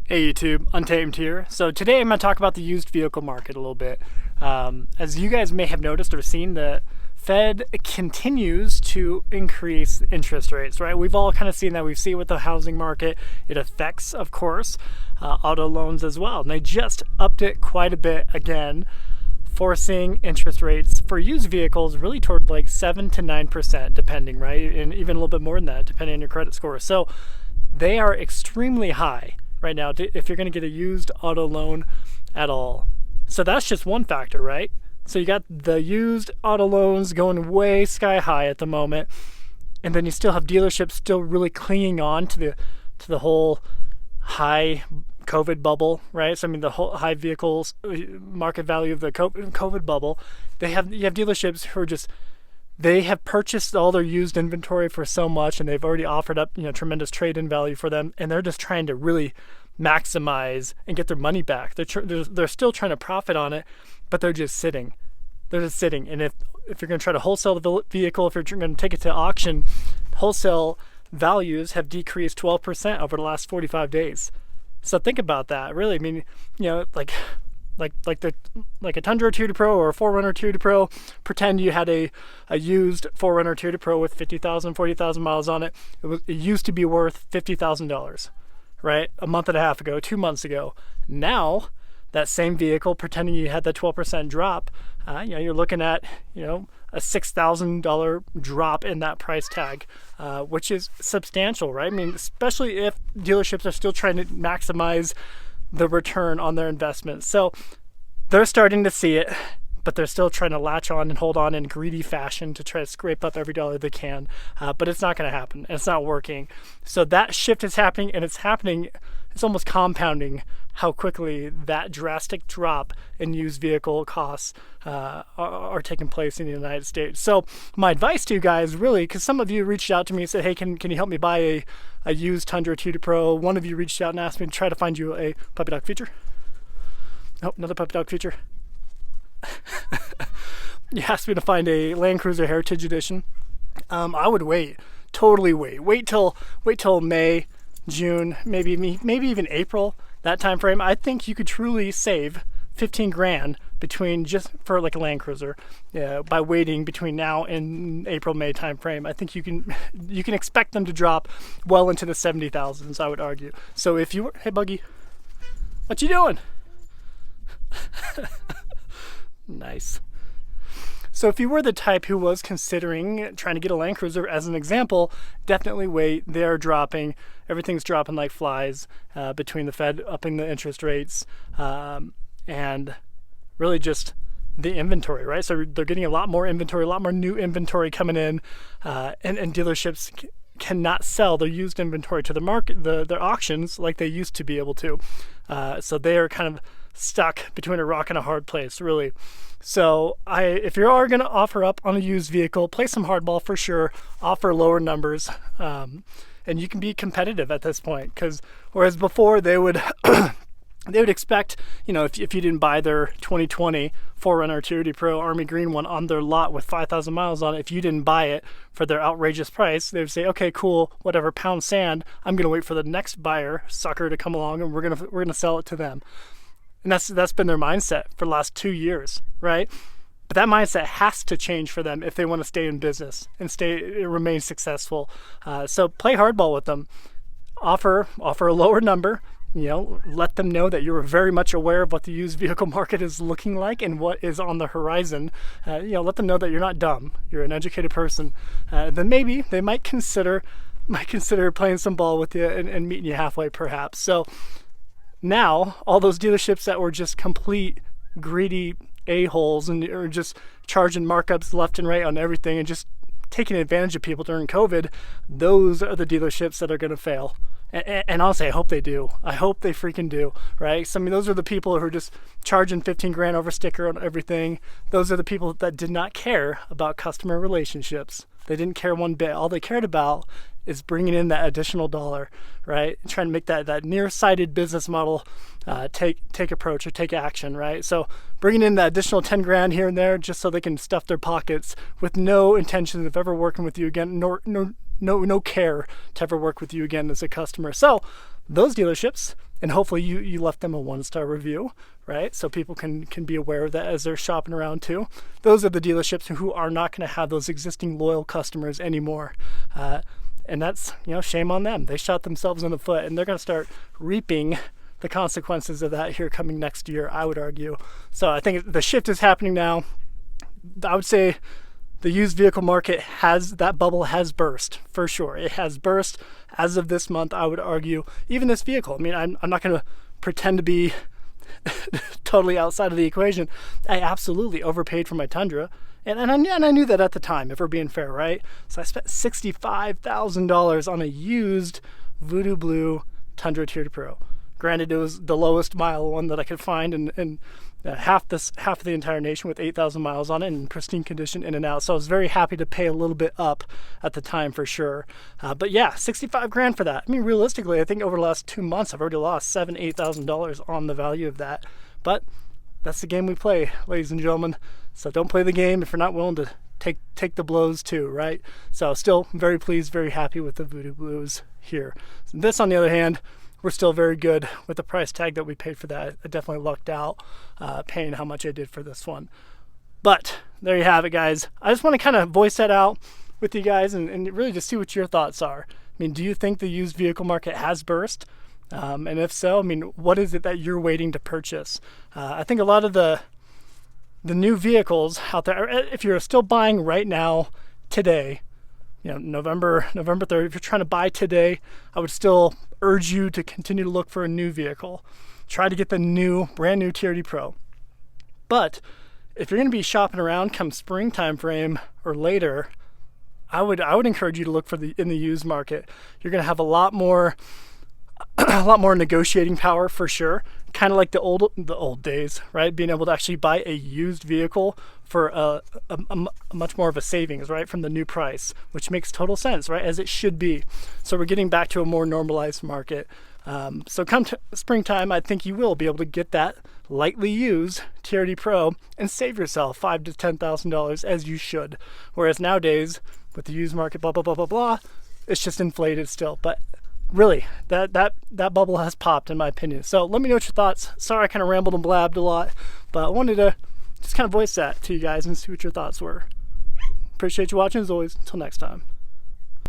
Hey YouTube, Untamed here. So today I'm going to talk about the used vehicle market a little bit. As you guys may have noticed or seen, the Fed continues to increase interest rates, right? We've all kind of seen that. We've seen it with the housing market. It affects, of course, auto loans as well. And they just upped it quite a bit again, forcing interest rates for used vehicles really toward like 7 to 9%, depending, right? And even a little bit more than that, depending on your credit score. So they are extremely high right now if you're going to get a used auto loan at all. So that's just one factor, right? So you got the used auto loans going way sky high at the moment, and then you still have dealerships still really clinging on to the whole high COVID bubble, right? So I mean the whole high vehicles market value of the COVID bubble. You have dealerships who are just, they have purchased all their used inventory for so much, and they've already offered up, tremendous trade-in value for them, and they're just trying to really maximize and get their money back. They're still trying to profit on it, but they're just sitting. And if you're going to try to wholesale the vehicle, if you're going to take it to auction, wholesale values have decreased 12% over the last 45 days. So think about that. Really, I mean, like a Tundra Tutor Pro or a 4Runner Tutor Pro. Pretend you had a used 4Runner Tutor Pro with 50,000, 40,000 miles on it. It used to be worth $50,000, right? A month and a half ago, 2 months ago. Now, that same vehicle, pretending you had that 12% drop, you're looking at, a $6,000 drop in that price tag, which is substantial, right? I mean, especially if dealerships are still trying to maximize the return on their investments. So they're starting to see it, but they're still trying to latch on and hold on in greedy fashion to try to scrape up every dollar they can. But it's not going to happen. It's not working. So that shift is happening, and it's almost compounding how quickly that drastic drop in used vehicle costs are taking place in the United States. So my advice to you guys, really, because some of you reached out to me and said, hey, can you help me buy a used Tundra Tutor Pro? One of you reached out and asked me to try to find you a puppy dog feature. Oh, another puppy dog feature. You asked me to find a Land Cruiser Heritage Edition. I would totally wait till May, June, maybe even April, that time frame. I think you could truly save 15 grand between, just for like a Land Cruiser, by waiting between now and April, May time frame. I think you can expect them to drop well into the 70,000s, I would argue. So if you were, hey Buggy, what you doing? Nice. So if you were the type who was considering trying to get a Land Cruiser, as an example, definitely wait. They're dropping. Everything's dropping like flies between the Fed upping the interest rates and really just the inventory, right? So they're getting a lot more inventory, a lot more new inventory coming in, and dealerships cannot sell their used inventory to the market, their auctions, like they used to be able to. So they are kind of stuck between a rock and a hard place, really. So if you are going to offer up on a used vehicle, play some hardball for sure, offer lower numbers, and you can be competitive at this point. Because whereas before they would they would expect, if you didn't buy their 2020 4Runner Tutor Pro Army Green one on their lot with 5,000 miles on it, if you didn't buy it for their outrageous price, they would say, okay, cool, whatever, pound sand, I'm going to wait for the next buyer, sucker, to come along, and we're going to sell it to them. And that's been their mindset for the last 2 years, right? But that mindset has to change for them if they want to stay in business and remain successful. So play hardball with them. Offer a lower number. Let them know that you're very much aware of what the used vehicle market is looking like and what is on the horizon. Let them know that you're not dumb. You're an educated person. Then maybe they might consider playing some ball with you and meeting you halfway, perhaps. So now, all those dealerships that were just complete greedy a-holes and are just charging markups left and right on everything and just taking advantage of people during COVID, those are the dealerships that are going to fail. And honestly, I hope they do. I hope they freaking do, right? So, I mean, those are the people who are just charging 15 grand over sticker on everything. Those are the people that did not care about customer relationships. They didn't care one bit. All they cared about is bringing in that additional dollar, right? And trying to make that nearsighted business model take approach or take action, right? So bringing in that additional 10 grand here and there just so they can stuff their pockets with no intention of ever working with you again, no care to ever work with you again as a customer. So those dealerships and hopefully you left them a 1-star review, right? So people can be aware of that as they're shopping around too. Those are the dealerships who are not going to have those existing loyal customers anymore. And that's, shame on them. They shot themselves in the foot, and they're going to start reaping the consequences of that here coming next year, I would argue. So I think the shift is happening now. I would say the used vehicle market that bubble has burst, for sure. It has burst as of this month, I would argue. Even this vehicle, I mean, I'm not going to pretend to be totally outside of the equation. I absolutely overpaid for my Tundra. And I knew that at the time, if we're being fair, right? So I spent $65,000 on a used Voodoo Blue Tundra Tier Pro. Granted, it was the lowest mile one that I could find in half of the entire nation, with 8,000 miles on it in pristine condition, in and out. So I was very happy to pay a little bit up at the time, for sure. But yeah, 65 grand for that. I mean, realistically, I think over the last 2 months, I've already lost $8,000 on the value of that. But that's the game we play, ladies and gentlemen. So don't play the game if you're not willing to take the blows too, right? So still very pleased, very happy with the Voodoo Blues here. This, on the other hand, we're still very good with the price tag that we paid for that. I definitely lucked out paying how much I did for this one. But there you have it, guys. I just want to kind of voice that out with you guys and really just see what your thoughts are. I mean, do you think the used vehicle market has burst? And if so, I mean, what is it that you're waiting to purchase? I think a lot of the new vehicles out there, if you're still buying right now, today, November 3rd, if you're trying to buy today, I would still urge you to continue to look for a new vehicle. Try to get the brand new TRD Pro. But if you're going to be shopping around come springtime frame or later, I would encourage you to look in the used market. You're going to have a lot more negotiating power, for sure. Kind of like the old days, right? Being able to actually buy a used vehicle for a much more of a savings, right, from the new price, which makes total sense, right, as it should be. So we're getting back to a more normalized market. So come springtime, I think you will be able to get that lightly used TRD Pro and save yourself $5,000 to $10,000, as you should. Whereas nowadays, with the used market, blah, blah, blah, blah, blah, it's just inflated still. But really, that bubble has popped, in my opinion. So let me know what your thoughts. Sorry I kind of rambled and blabbed a lot, but I wanted to just kind of voice that to you guys and see what your thoughts were. Appreciate you watching, as always. Until next time.